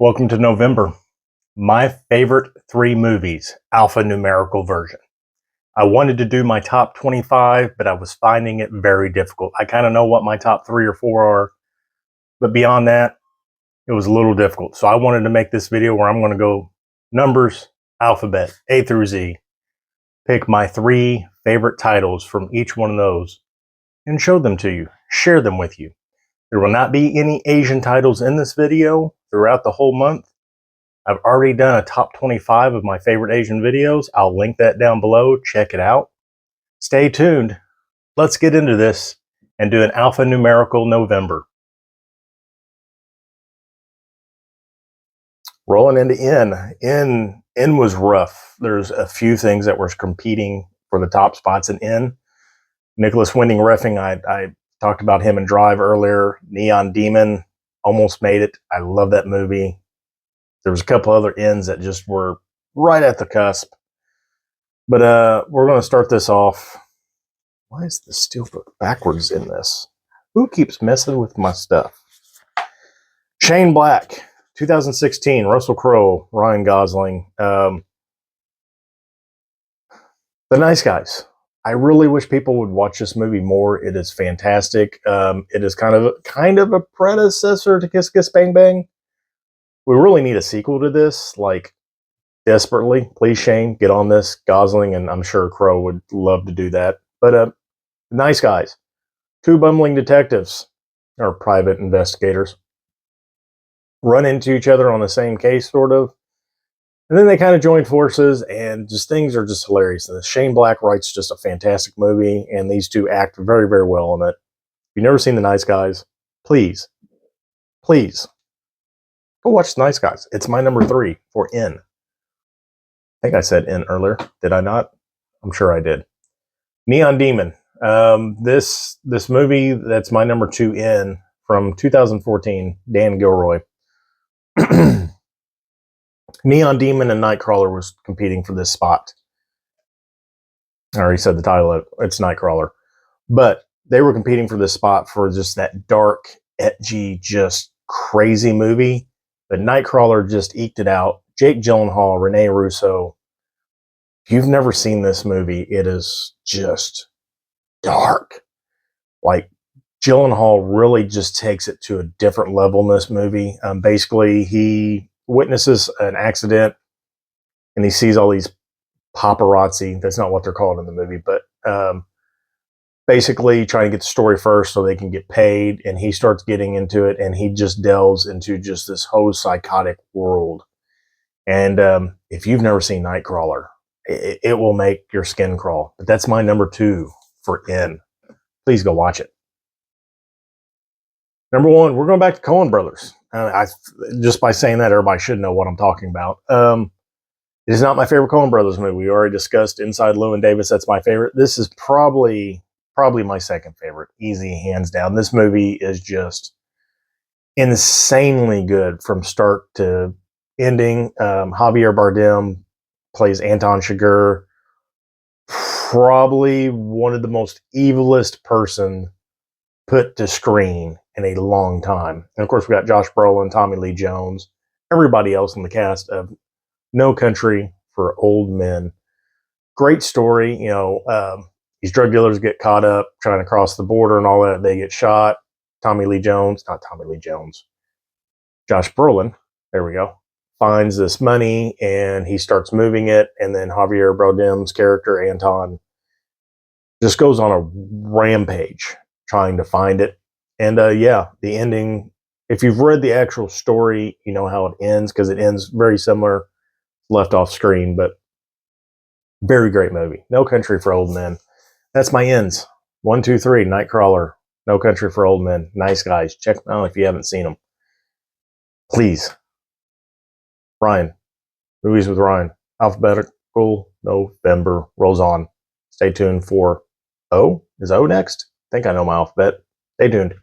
Welcome to November. My favorite 3 movies, alphanumerical version. I wanted to do my top 25, but I was finding it very difficult. I kind of know what my top 3 or 4 are, but beyond that, it was a little difficult. So I wanted to make this video where I'm going to go numbers, alphabet, A through Z, pick my 3 favorite titles from each one of those, and show them to you, share them with you. There will not be any Asian titles in this video throughout the whole month. I've already done a top 25 of my favorite Asian videos. I'll link that down below. Check it out. Stay tuned. Let's get into this and do an alphanumerical November. Rolling into N. N was rough. There's a few things that were competing for the top spots in N. Nicholas Winding Refn, I talked about him in Drive earlier. Neon Demon almost made it. I love that movie. There was a couple other ends that just were right at the cusp. But we're going to start this off. Why is the steelbook backwards in this? Who keeps messing with my stuff? Shane Black, 2016, Russell Crowe, Ryan Gosling. The Nice Guys. I really wish people would watch this movie more. It is fantastic. It is kind of a predecessor to Kiss Kiss Bang Bang. We really need a sequel to this, like, desperately. Please, Shane, get on this. Gosling, and I'm sure Crowe would love to do that. But Nice Guys. 2 bumbling detectives, or private investigators, run into each other on the same case, sort of. And then they kind of join forces, and just things are just hilarious. And Shane Black writes just a fantastic movie, and these two act very, very well in it. If you've never seen The Nice Guys, please, go watch The Nice Guys. It's my number 3 for N. I think I said N earlier. Did I not? I'm sure I did. Neon Demon. This movie, that's my number 2 N from 2014, Dan Gilroy. Neon Demon and Nightcrawler was competing for this spot. I already said the title. It's Nightcrawler. But they were competing for this spot for just that dark, edgy, just crazy movie. But Nightcrawler just eked it out. Jake Gyllenhaal, Rene Russo. If you've never seen this movie, it is just dark. Like, Gyllenhaal really just takes it to a different level in this movie. Basically, he witnesses an accident, and he sees all these paparazzi. That's not what they're called in the movie, but basically trying to get the story first so they can get paid, and he starts getting into it, and he just delves into just this whole psychotic world. And if you've never seen Nightcrawler, it will make your skin crawl. But that's my number 2 for N. Please go watch it. Number 1, we're going back to Coen Brothers. Just by saying that, everybody should know what I'm talking about. It is not my favorite Coen Brothers movie. We already discussed Inside Llewyn Davis. That's my favorite. This is probably my second favorite. Easy, hands down. This movie is just insanely good from start to ending. Javier Bardem plays Anton Chigurh. Probably one of the most evilest person put to screen in a long time. And of course, we got Josh Brolin, Tommy Lee Jones, everybody else in the cast of No Country for Old Men. Great story. You know, these drug dealers get caught up trying to cross the border and all that. They get shot. Josh Brolin, there we go, finds this money, and he starts moving it. And then Javier Bardem's character, Anton, just goes on a rampage trying to find it. And yeah, the ending, if you've read the actual story, you know how it ends, because it ends very similar, left off screen, but very great movie. No Country for Old Men. That's my ends. 1, 2, 3, Nightcrawler, No Country for Old Men, Nice Guys. Check them out if you haven't seen them. Please. Ryan. Movies with Ryan. Alphanumerical November rolls on. Stay tuned for O. Is O next? I think I know my alphabet. Stay tuned.